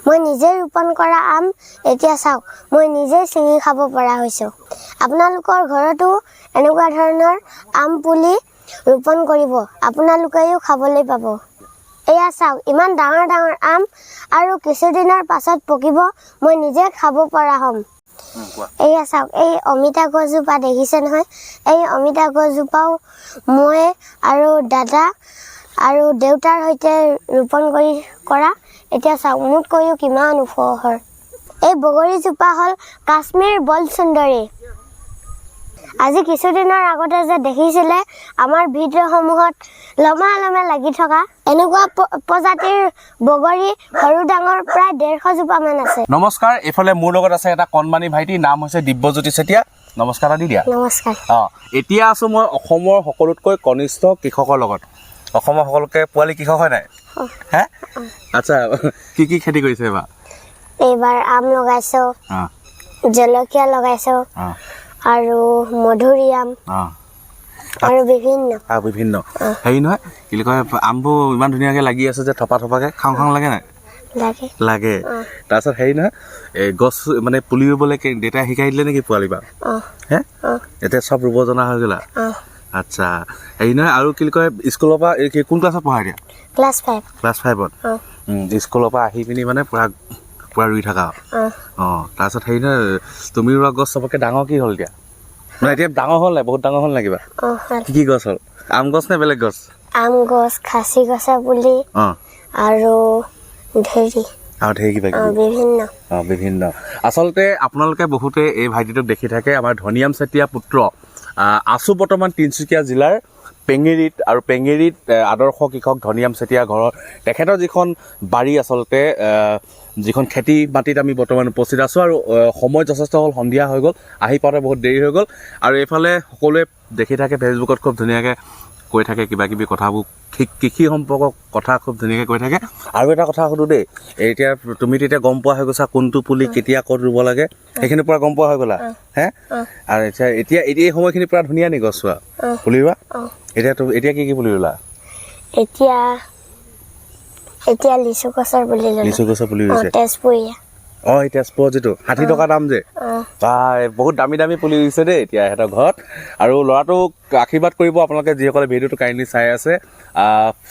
মই নিজে ৰোপণ কৰা আম এতিয়া চাওক মই নিজে ছিঙি খাব পৰা হৈছোঁ। আপোনালোকৰ ঘৰতো এনেকুৱা ধৰণৰ আম পুলি ৰোপণ কৰিব, আপোনালোকেও খাবলৈ পাব। এয়া চাওক ইমান ডাঙৰ ডাঙৰ আম আৰু কিছুদিনৰ পাছত পকিব, মই নিজে খাব পৰা হ'ম। এয়া চাওক এই অমিতা গছজোপা দেখিছে নহয়, এই অমিতা গছজোপাও মই আৰু দাদা আৰু দেউতাৰ সৈতে ৰোপণ কৰা। এতিয়া চাওক মোতকৈও কিমান ওখ হয়। এই বগৰীজোপা হ'ল কাশ্মীৰ বল সুন্দৰী। আজি কিছুদিনৰ আগতে যে দেখিছিলে আমাৰ ভিডিঅ'সমূহত লমা লমা লাগি থকা এনেকুৱা প্ৰজাতিৰ বগৰী সৰু ডাঙৰ প্ৰায় 150 জোপামান আছে। নমস্কাৰ, এইফালে মোৰ লগত আছে এটা কণমানি ভাইটি, নাম হৈছে দিব্যজ্যোতি চেতিয়া। নমস্কাৰ দি দিয়া। নমস্কাৰ। এতিয়া আছো মই অসমৰ সকলোতকৈ কনিষ্ঠ কৃষকৰ লগত। অসমৰ সকলোকে পোৱালি কৃষক হয় নাই? হে আচ্ছা, কি কি খেতি কৰিছে এইবাৰ? এইবাৰ আম লগাইছো, জলকীয়া লগাইছো আৰু মধুৰিআম আৰু বিভিন্ন হেৰি নহয় কি কয়, আমবোৰ ইমান ধুনীয়াকৈ লাগি আছে যে থপা থপাকৈ, খাওঁ খাওঁ লাগে নাই? লাগে। তাৰপিছত হেৰি নহয় এই গছ মানে পুলি ৰুবলৈ দেউতাই শিকাই দিলে নেকি পোৱালি বা? হে এতিয়া চব ৰুব জনা হৈ গ'লা? আচ্ছা, হেৰি নহয় আৰু কি কয় স্কুলৰ পৰা কোন ক্লাছত পঢ়া এতিয়া? ক্লাছ 5। ক্লাছ 5ত? স্কুলৰ পৰা আহি পিনি মানে পুৰা ৰুই থাকা? তাৰপিছত হেৰি নহয় তুমি ৰোৱা গছ চবতকৈ ডাঙৰ কি হ'ল এতিয়া? মানে এতিয়া ডাঙৰ হ'ল নাই? বহুত ডাঙৰ হ'ল নাই কিবা? কি গছ হ'ল? আম গছ নে বেলেগ গছ? আম গছ, খাচী গছৰ পুলি আৰু ঢেৰ কিবা বিভিন্ন। আচলতে আপোনালোকে বহুতে এই ভাইটিটোক দেখি থাকে, আমাৰ ধনিৰাম চেতিয়া পুত্ৰ। আছো বৰ্তমান তিনিচুকীয়া জিলাৰ পেঙেৰিত, আৰু পেঙেৰিত আদৰ্শ কৃষক ধনিৰাম চেতিয়া ঘৰৰ তেখেতৰ যিখন বাৰী, আচলতে যিখন খেতি মাটিত আমি বৰ্তমান উপস্থিত আছোঁ। আৰু সময় যথেষ্ট হ'ল, সন্ধিয়া হৈ গ'ল, আহি পাওঁতে বহুত দেৰি হৈ গ'ল। আৰু এইফালে সকলোৱে দেখি থাকে ফেচবুকত খুব ধুনীয়াকৈ কৈ থাকে কিবা কিবি কথাবোৰ, কৃষি সম্পৰ্কৰ কথা খুব ধুনীয়াকৈ কৈ থাকে। আৰু এটা কথা সুধোঁ দেই, এতিয়া তুমি তেতিয়া গম পোৱা হৈ গৈছা কোনটো পুলি কেতিয়া ক'ত ৰুব লাগে, সেইখিনি পৰা গম পোৱা হৈ গ'লা? হে আৰু এতিয়া এই সময়খিনি পৰা ধুনীয়া নি গছ ৰোৱা পুলি ৰোৱা? এতিয়া কি কি পুলি ৰুলা? এতিয়া লিচু গছৰ পুলি ৰুইছে। তেজপুৰীয়া। এই তেজপুৰত যিটো 60 টকা দাম যে, বহুত দামী দামী পুলি ৰুইছে দেই এতিয়া সিহঁতৰ ঘৰত। আৰু ল'ৰাটোক আশীৰ্বাদ কৰিব আপোনালোকে যিসকলে ভিডিঅ'টো কাইণ্ডলি চাই আছে।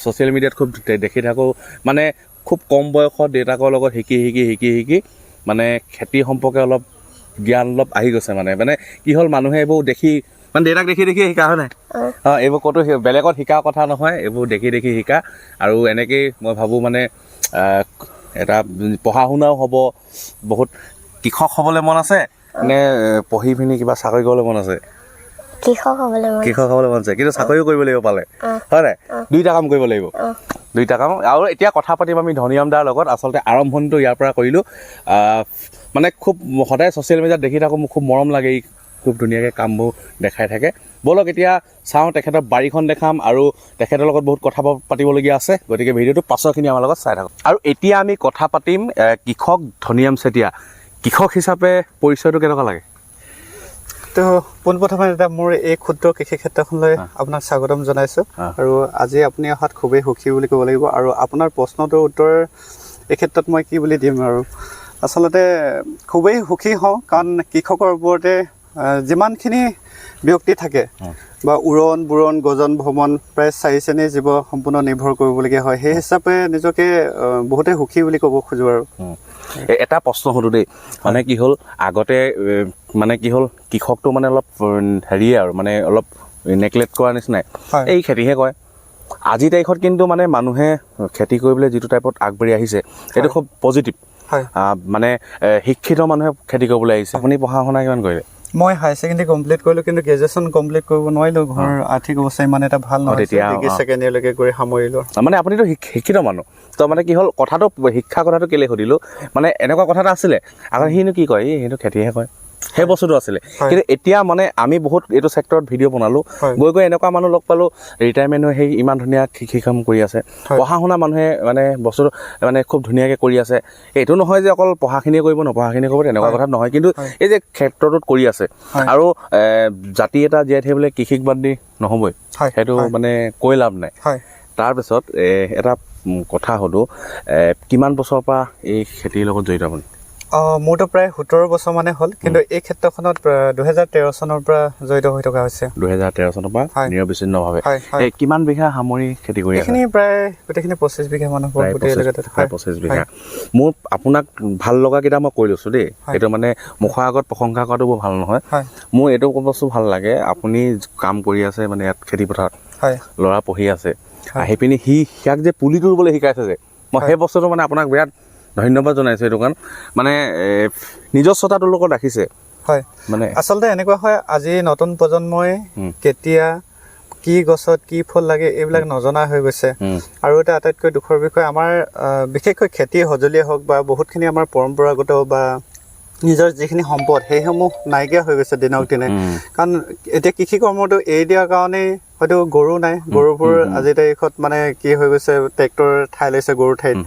ছ'চিয়েল মিডিয়াত খুব দেখি থাকোঁ, মানে খুব কম বয়সত দেউতাকৰ লগত শিকি মানে খেতি সম্পৰ্কে অলপ জ্ঞান অলপ আহি গৈছে। মানে কি হ'ল, মানুহে এইবোৰ দেখি মানে দেউতাক দেখি শিকা হয় নাই? এইবোৰ ক'তো বেলেগত শিকাৰ কথা নহয়, এইবোৰ দেখি শিকা। আৰু এনেকেই মই ভাবোঁ মানে এটা পঢ়া শুনাও হ'ব। বহুত কৃষক হ'বলৈ মন আছে নে পঢ়ি পিনি কিবা চাকৰি কৰিবলৈ মন আছে? কৃষক হ'বলৈ মন আছে, কিন্তু চাকৰিও কৰিব লাগিব পালে, হয় নাই? দুইটা কাম কৰিব লাগিব, দুইটা কাম। আৰু এতিয়া কথা পাতিম আমি ধনিৰাম দাৰ লগত। আচলতে আৰম্ভণিটো ইয়াৰ পৰা কৰিলোঁ। মানে খুব সদায় ছ'চিয়েল মিডিয়াত দেখি থাকোঁ, মোৰ খুব মৰম লাগে, ই খুব ধুনীয়াকৈ কামবোৰ দেখাই থাকে। ব'লক এতিয়া চাওঁ, তেখেতৰ বাৰীখন দেখাম আৰু তেখেতৰ লগত বহুত কথা পাতিবলগীয়া আছে। গতিকে ভিডিঅ'টো পাছৰখিনি আমাৰ লগত চাই থাকক। আৰু এতিয়া আমি কথা পাতিম কৃষক ধনিৰাম চেতিয়া। কৃষক হিচাপে পৰিচয়টো কেনেকুৱা লাগে? তো পোনপ্ৰথমে এটা মোৰ এই ক্ষুদ্ৰ কৃষি ক্ষেত্ৰখনলৈ আপোনাক স্বাগতম জনাইছোঁ। আৰু আজি আপুনি অহাত খুবেই সুখী বুলি ক'ব লাগিব। আৰু আপোনাৰ প্ৰশ্নটোৰ উত্তৰ এই ক্ষেত্ৰত মই কি বুলি দিম, আৰু আচলতে খুবেই সুখী হওঁ, কাৰণ কৃষকৰ ওপৰতে যিমানখিনি ব্যক্তি থাকে বা উৰণ বুৰণ গজন ভ্ৰমণ প্ৰায় 4 শ্ৰেণীৰ জীৱ সম্পূৰ্ণ নিৰ্ভৰ কৰিবলগীয়া হয়। সেই হিচাপে নিজকে বহুতে সুখী বুলি ক'ব খোজোঁ। আৰু এটা প্ৰশ্ন সোধোঁ দেই, মানে কি হ'ল আগতে মানে কি হ'ল কৃষকটো মানে অলপ হেৰিয়ে আৰু মানে অলপ নেগলেক্ট কৰাৰ নিচিনাই, এই খেতিহে কৰে। আজিৰ তাৰিখত কিন্তু মানে মানুহে খেতি কৰিবলৈ যিটো টাইপত আগবাঢ়ি আহিছে সেইটো খুব পজিটিভ। মানে শিক্ষিত মানুহে খেতি কৰিবলৈ আহিছে। আপুনি পঢ়া শুনা কিমান কৰিলে? মই হায়াৰ ছেকেণ্ডেৰী কমপ্লিট কৰিলোঁ, কিন্তু গ্ৰেজুৱেশ্যন কমপ্লিট কৰিব নোৱাৰিলোঁ। ঘৰৰ আৰ্থিক অৱস্থা ইমান এটা ভাল নহয়, ডিগ্ৰী ছেকেণ্ড ইয়েৰলৈকে গৈ সামৰিলোঁ। মানে আপুনিতো শিক্ষিত মানুহ, তো মানে কি হ'ল কথাটো শিক্ষাৰ কথাটো কেলৈ সুধিলোঁ, মানে এনেকুৱা কথা এটা আছিলে আগতে, সিনো কি কয়, সিনো খেতিহে কয়, সেই বস্তুটো আছিলে। কিন্তু এতিয়া মানে আমি বহুত এইটো ছেক্টৰত ভিডিঅ' বনালোঁ, গৈ এনেকুৱা মানুহ লগ পালোঁ ৰিটায়াৰমেণ্ট হৈ সেই ইমান ধুনীয়া কৃষি কাম কৰি আছে। পঢ়া শুনা মানুহে মানে বস্তুটো মানে খুব ধুনীয়াকৈ কৰি আছে। এইটো নহয় যে অকল পঢ়াখিনিয়ে কৰিব নপঢ়াখিনিয়ে কৰিব, তেনেকুৱা কথা নহয়। কিন্তু এই যে ক্ষেত্ৰটোত কৰি আছে, আৰু জাতি এটা জীয়াই থাকিবলৈ কৃষিক বাদ দি নহ'বই, সেইটো মানে কৈ লাভ নাই। তাৰপিছত এটা কথা সোধো কিমান বছৰৰ পৰা এই খেতিৰ লগত জড়িত আপুনি মোৰতো প্ৰায় 17 বছৰ মানে হ'ল কিন্তু এই ক্ষেত্ৰখনত 2013 চনৰ পৰা জড়িত হৈ থকা হৈছে 2013 চনৰ পৰা নিৰবিচ্ছিন্নভাৱে কিমান বিঘা সামৰি খেতি কৰি আছে এইখিনি প্ৰায় গোটেইখিনি 25 বিঘা মান হ'ব গোটেই এলেকাটোত 25 বিঘা মোৰ আপোনাক ভাল লগা কেইটা মই কৈ লৈছো দেই এইটো মানে মুখৰ আগত প্ৰশংসা কৰাটো বৰ ভাল নহয় মোৰ এইটো বস্তু ভাল লাগে আপুনি কাম কৰি আছে মানে ইয়াত খেতি পথাৰত ল'ৰা পঢ়ি আছে আহি পিনি সিয়াক যে পুলি তুলিবলৈ শিকাইছে যে মই সেই বস্তুটো মানে আপোনাক বিৰাট ধন্যবাদ জনাইছো এইটো কাৰণ মানে নিজস্বতাটোৰ লগত ৰাখিছে মানে আচলতে এনেকুৱা হয় আজি নতুন প্ৰজন্মই কেতিয়া কি গছত কি ফল লাগে এইবিলাক নজনা হৈ গৈছে আৰু এটা আটাইতকৈ দুখৰ বিষয় আমাৰ বিশেষকৈ খেতি সঁজুলিয়ে হওক বা বহুতখিনি আমাৰ পৰম্পৰাগত বা নিজৰ যিখিনি সম্পদ সেইসমূহ নাইকিয়া হৈ গৈছে দিনক দিনে কাৰণ এতিয়া কৃষি কৰ্মটো এৰি দিয়াৰ কাৰণেই হয়তো গৰু নাই গৰুবোৰ আজিৰ তাৰিখত মানে কি হৈ গৈছে ট্ৰেক্টৰ ঠাই লৈছে গৰু ঠাইত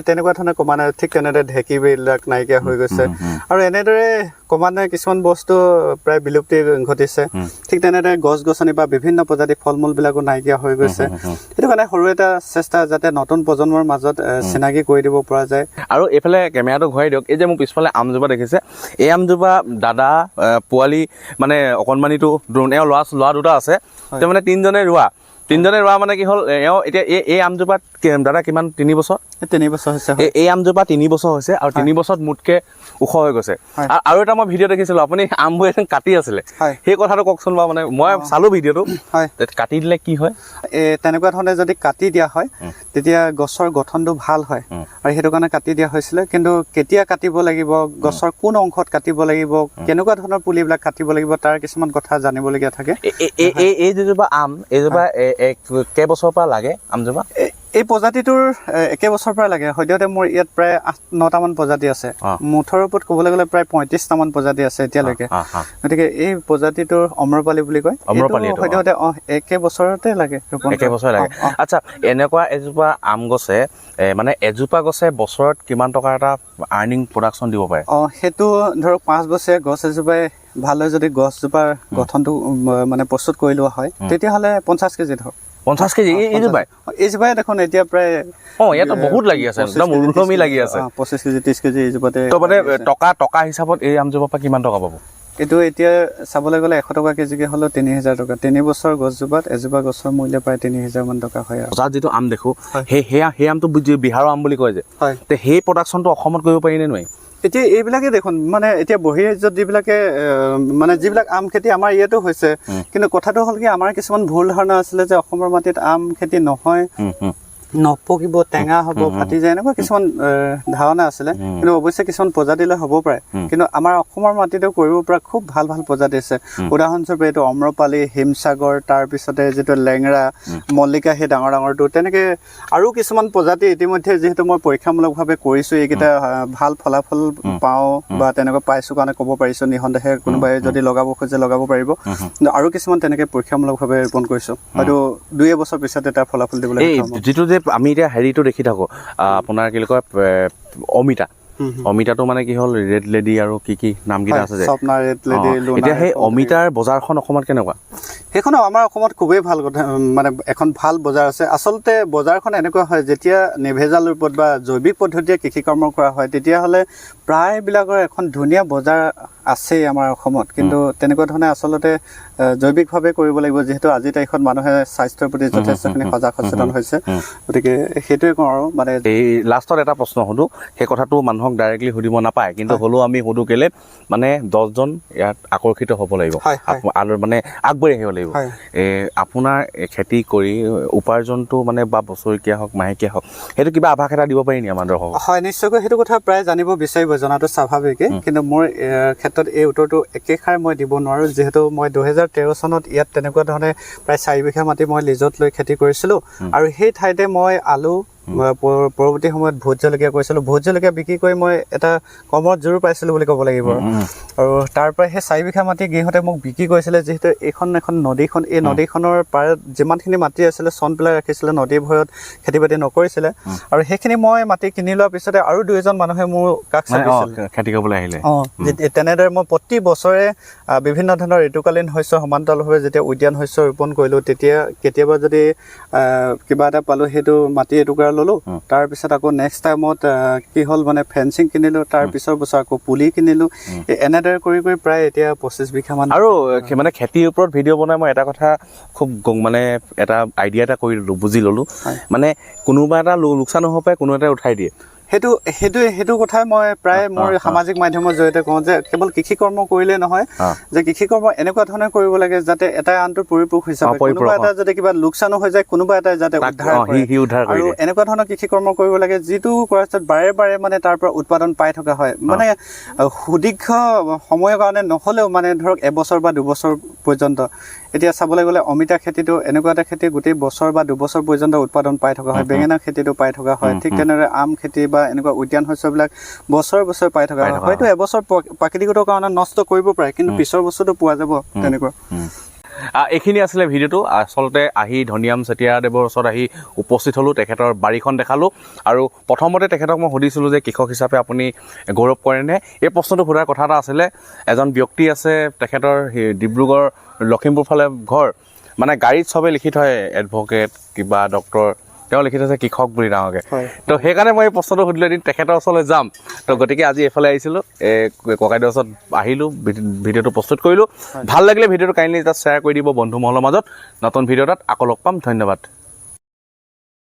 তেনেকুৱা ধৰণে ক্ৰমান্বয়ে ঠিক তেনেদৰে ঢেঁকীবিলাক নাইকিয়া হৈ গৈছে আৰু এনেদৰে ক্ৰমান্বয়ে কিছুমান বস্তু প্ৰায় বিলুপ্তি ঘটিছে ঠিক তেনেদৰে গছ গছনি বা বিভিন্ন প্ৰজাতিৰ ফল মূলবিলাকো নাইকিয়া হৈ গৈছে সেইটো কাৰণে সৰু এটা চেষ্টা যাতে নতুন প্ৰজন্মৰ মাজত চিনাকি কৰি দিব পৰা যায় আৰু এইফালে কেমেৰাটো ঘূৰাই দিয়ক এই যে মোৰ পিছফালে আমজোপা দেখিছে এই আমজোপা দাদা পোৱালি মানে অকণমানিটো এওঁ ল'ৰা দুটা আছে তেওঁ মানে তিনিজনে ৰোৱা মানে কি হ'ল এওঁ এতিয়া এই আমজোপাত দাদা কিমান 3 বছৰ 3 বছৰ হৈছে এই আমজোপা 3 বছৰ হৈছে আৰু 3 বছৰত মোতকে ওখ হৈ গৈছে আৰু এটা মই ভিডিঅ' দেখিছিলো আপুনি আমবোৰ এখন কাটি আছিলে সেই কথাটো কওকচোন বাৰু মানে মই চালো ভিডিঅ'টো কাটি দিলে কি হয় তেনেকুৱা ধৰণে যদি কাটি দিয়া হয় তেতিয়া গছৰ গঠনটো ভাল হয় আৰু সেইটো কাৰণে কাটি দিয়া হৈছিলে কিন্তু কেতিয়া কাটিব লাগিব গছৰ কোন অংশত কাটিব লাগিব কেনেকুৱা ধৰণৰ পুলিবিলাক কাটিব লাগিব তাৰ কিছুমান কথা জানিবলগীয়া থাকে এই যিজোপা আম এইজোপা কেইবছৰৰ পৰা লাগে আমজোপা এই প্ৰজাতিটোৰ একেবছৰৰ পৰা লাগে সদ্যহতে মোৰ ইয়াত প্ৰায় 8-9টা মান প্ৰজাতি আছে মুঠৰ ওপৰত ক'বলৈ গ'লে প্ৰায় 35টা মান প্ৰজাতি আছে এতিয়ালৈকে গতিকে এই প্ৰজাতিটোৰ অম্ৰপালি বুলি কয় সদ্যহতে একেবছৰতে লাগে আচ্ছা এনেকুৱা এজোপা আম গছে মানে এজোপা গছে বছৰত কিমান টকা এটা আৰ্নিং প্ৰডাকশ্যন দিব পাৰে সেইটো ধৰক 5 বছৰীয়া গছ এজোপাই ভালদৰে যদি গছজোপাৰ গঠনটো মানে প্ৰস্তুত কৰি লোৱা হয় তেতিয়াহ'লে 50 কেজি ধৰক 50 কেজি এইজোপাই দেখোন এতিয়া প্ৰায় ইয়াতো বহুত লাগি আছে একদম উলমি লাগি আছে 25 কেজি 30 কেজি এইজোপাতে মানে টকা হিচাপত এই আমজোপাৰ পৰা কিমান টকা পাব এইটো এতিয়া চাবলৈ গ'লে 100 টকা কেজিকে হ'লেও 3000 টকা 3 বছৰ গছজোপাত এজোপা গছৰ মূল্য প্ৰায় 3000 মান টকা হয় আৰু বজাৰত যিটো আম দেখো সেই আমটো বিহাৰৰ আম বুলি কয় যে সেই প্ৰডাকশ্যনটো অসমত কৰিব পাৰি নে নোৱাৰি এতিয়া এইবিলাকে দেখোন মানে এতিয়া বহিৰাজ্যত যিবিলাকে মানে যিবিলাক আম খেতি আমাৰ ইয়াতো হৈছে কিন্তু কথাটো হ'ল কি আমাৰ কিছুমান ভুল ধাৰণা আছিলে যে অসমৰ মাটিত আম খেতি নহয় নপকিব টেঙা হ'ব ফাটি যায় এনেকুৱা কিছুমান ধাৰণা আছিলে কিন্তু অৱশ্যে কিছুমান প্ৰজাতিলৈ হ'ব পাৰে কিন্তু আমাৰ অসমৰ মাটিতো কৰিব পৰা খুব ভাল প্ৰজাতি আছে উদাহৰণস্বৰূপে এইটো অম্ৰপালি হিমসাগৰ তাৰপিছতে যিটো লেঙৰা মল্লিকা সেই ডাঙৰটো তেনেকৈ আৰু কিছুমান প্ৰজাতি ইতিমধ্যে যিহেতু মই পৰীক্ষামূলকভাৱে কৰিছোঁ এইকেইটা ভাল ফলাফল পাওঁ বা তেনেকুৱা পাইছোঁ কাৰণে ক'ব পাৰিছোঁ নিঃসন্দেহে কোনোবাই যদি লগাব খোজে লগাব পাৰিব কিন্তু আৰু কিছুমান তেনেকৈ পৰীক্ষামূলকভাৱে ৰোপণ কৰিছোঁ হয়তো 2 বছৰ পিছতে তাৰ ফলাফল দিবলৈ যিটো যে আমি এতিয়া হেৰিটো দেখি থাকো আপোনাৰ কি কয় অমিতাটো মানে কি হ'ল ৰেড লেডি আৰু কি নামকেইটা আছে যে এতিয়া সেই অমিতাৰ বজাৰখন অসমত কেনেকুৱা সেইখন আমাৰ অসমত খুবেই ভাল কথা মানে এখন ভাল বজাৰ আছে আচলতে বজাৰখন এনেকুৱা হয় যেতিয়া নিৰ্ভেজাল ৰূপত বা জৈৱিক পদ্ধতিৰে কৃষি কৰ্ম কৰা হয় তেতিয়াহ'লে প্ৰায়বিলাকৰ এখন ধুনীয়া বজাৰ আছেই আমাৰ অসমত কিন্তু তেনেকুৱা ধৰণে আচলতে জৈৱিকভাৱে কৰিব লাগিব যিহেতু আজিৰ তাৰিখত মানুহে স্বাস্থ্যৰ প্ৰতি যথেষ্টখিনি সজাগ সচেতন হৈছে গতিকে সেইটোৱে কওঁ আৰু মানে এই লাষ্টত এটা প্ৰশ্ন সোধো সেই কথাটো মানুহক ডাইৰেক্টলি সুধিব নাপায় কিন্তু হ'লেও আমি সুধো কেলে মানে 10জন ইয়াত আকৰ্ষিত হ'ব লাগিব আৰু মানে আগবাঢ়ি আহিব লাগিব আপোনাৰ খেতি কৰি উপাৰ্জনটো মানে বা বছৰেকীয়া হওক মাহেকীয়া হওক সেইটো কিবা আভাস এটা দিব পাৰি নি আমাৰ দৰ্শকক হয় নিশ্চয়কৈ সেইটো কথা প্ৰায় জানিব বিচাৰিব জনাটো স্বাভাৱিকেই কিন্তু মোৰ ক্ষেত্ৰত এই উত্তৰটো একেষাৰ মই দিব নোৱাৰোঁ যিহেতু মই 2013 চনত ইয়াত তেনেকুৱা ধৰণে প্ৰায় 4 বিঘা মাটি মই লিজত লৈ খেতি কৰিছিলোঁ আৰু সেই ঠাইতে মই আলু পৰৱৰ্তী সময়ত ভোট জলকীয়া কৰিছিলোঁ ভোট জলকীয়া বিক্ৰী কৰি মই এটা কমত জোৰ পাইছিলোঁ বুলি ক'ব লাগিব আৰু তাৰ পৰা সেই 4 বিঘা মাটি গৃহতে মোক বিক্ৰী কৰিছিলে যিহেতু এখন নদীখন এই নদীখনৰ পাৰত যিমানখিনি মাটি আছিলে চন পেলাই ৰাখিছিলে নদীৰ ভয়ত খেতি বাতি নকৰিছিলে আৰু সেইখিনি মই মাটি কিনি লোৱাৰ পিছতে আৰু 2 মানুহে মোৰ কাষ চাপিছিল খেতি কৰিবলৈ আহিলে তেনেদৰে মই প্ৰতি বছৰে বিভিন্ন ধৰণৰ ঋতুকালীন শস্য সমান্তৰালভাৱে যেতিয়া উদ্যান শস্য ৰোপণ কৰিলোঁ তেতিয়া কেতিয়াবা যদি কিবা এটা পালোঁ সেইটো মাটি এটুকুৰা ল'লো তাৰপিছত আকৌ নেক্সট টাইমত কি হ'ল মানে ফেঞ্চিং কিনিলোঁ তাৰ পিছৰ বছৰ আকৌ পুলি কিনিলোঁ এনেদৰে কৰি কৰি প্ৰায় এতিয়া 25 বিঘামান আৰু মানে খেতিৰ ওপৰত ভিডিঅ' বনাই মই এটা কথা খুব মানে এটা আইডিয়া এটা কৰি ল'লোঁ বুজি ল'লোঁ মানে কোনোবা এটা লোকচান হ'ব পাৰে কোনো এটা উঠাই দিয়ে সেইটো কথাই মই প্ৰায় মোৰ সামাজিক মাধ্যমৰ জৰিয়তে কওঁ যে কেৱল কৃষি কৰ্ম কৰিলে নহয় যে কৃষি কৰ্ম এনেকুৱা ধৰণে কৰিব লাগে যাতে এটা আনটো পৰিপূৰক হিচাপে কোনোবা এটা যদি কিবা লোকচানো হৈ যায় কোনোবা এটা যাতে উদ্ধাৰ কৰে আৰু এনেকুৱা ধৰণৰ কৃষি কৰ্ম কৰিব লাগে যিটো কৰাৰ পিছত বাৰে বাৰে মানে তাৰ পৰা উৎপাদন পাই থকা হয় মানে সুদীৰ্ঘ সময়ৰ কাৰণে নহ'লেও মানে ধৰক এবছৰ বা দুবছৰ পৰ্যন্ত এতিয়া চাবলৈ গ'লে অমিতা খেতিটো এনেকুৱা এটা খেতি গোটেই বছৰ বা দুবছৰ পৰ্যন্ত উৎপাদন পাই থকা হয় বেঙেনা খেতিটো পাই থকা হয় ঠিক তেনেদৰে আম খেতি বা এনেকুৱা উদ্যান শস্যবিলাক বছৰ বছৰ পাই থকা হয় হয়তো এবছৰ প্ৰাকৃতিকতাৰ কাৰণে নষ্ট কৰিব পাৰে কিন্তু পিছৰ বস্তুটো পোৱা যাব তেনেকুৱা এইখিনি আছিলে ভিডিঅ'টো আচলতে আহি ধনিৰাম চেতিয়াদেৱৰ ওচৰত আহি উপস্থিত হ'লোঁ তেখেতৰ বাৰীখন দেখালোঁ আৰু প্ৰথমতে তেখেতক মই সুধিছিলোঁ যে কৃষক হিচাপে আপুনি গৌৰৱ কৰেনে এই প্ৰশ্নটো সোধাৰ কথা এটা আছিলে এজন ব্যক্তি আছে তেখেতৰ ডিব্ৰুগড় লখিমপুৰ ফালে ঘৰ মানে গাড়ীত চবে লিখি থয় এডভকেট কিবা ডক্টৰ তেওঁ লিখি থৈছে কৃষক বুলি ডাঙৰকৈ তো সেইকাৰণে মই এই প্ৰশ্নটো সুধিলোঁ এদিন তেখেতৰ ওচৰলৈ যাম তো গতিকে আজি এইফালে আহিছিলোঁ ককাইদেউৰ ওচৰত আহিলোঁ ভিডিঅ'টো প্ৰস্তুত কৰিলোঁ ভাল লাগিলে ভিডিঅ'টো কাইণ্ডলি তাত শ্বেয়াৰ কৰি দিব বন্ধু মহলৰ মাজত নতুন ভিডিঅ' এটাত আকৌ লগ পাম ধন্যবাদ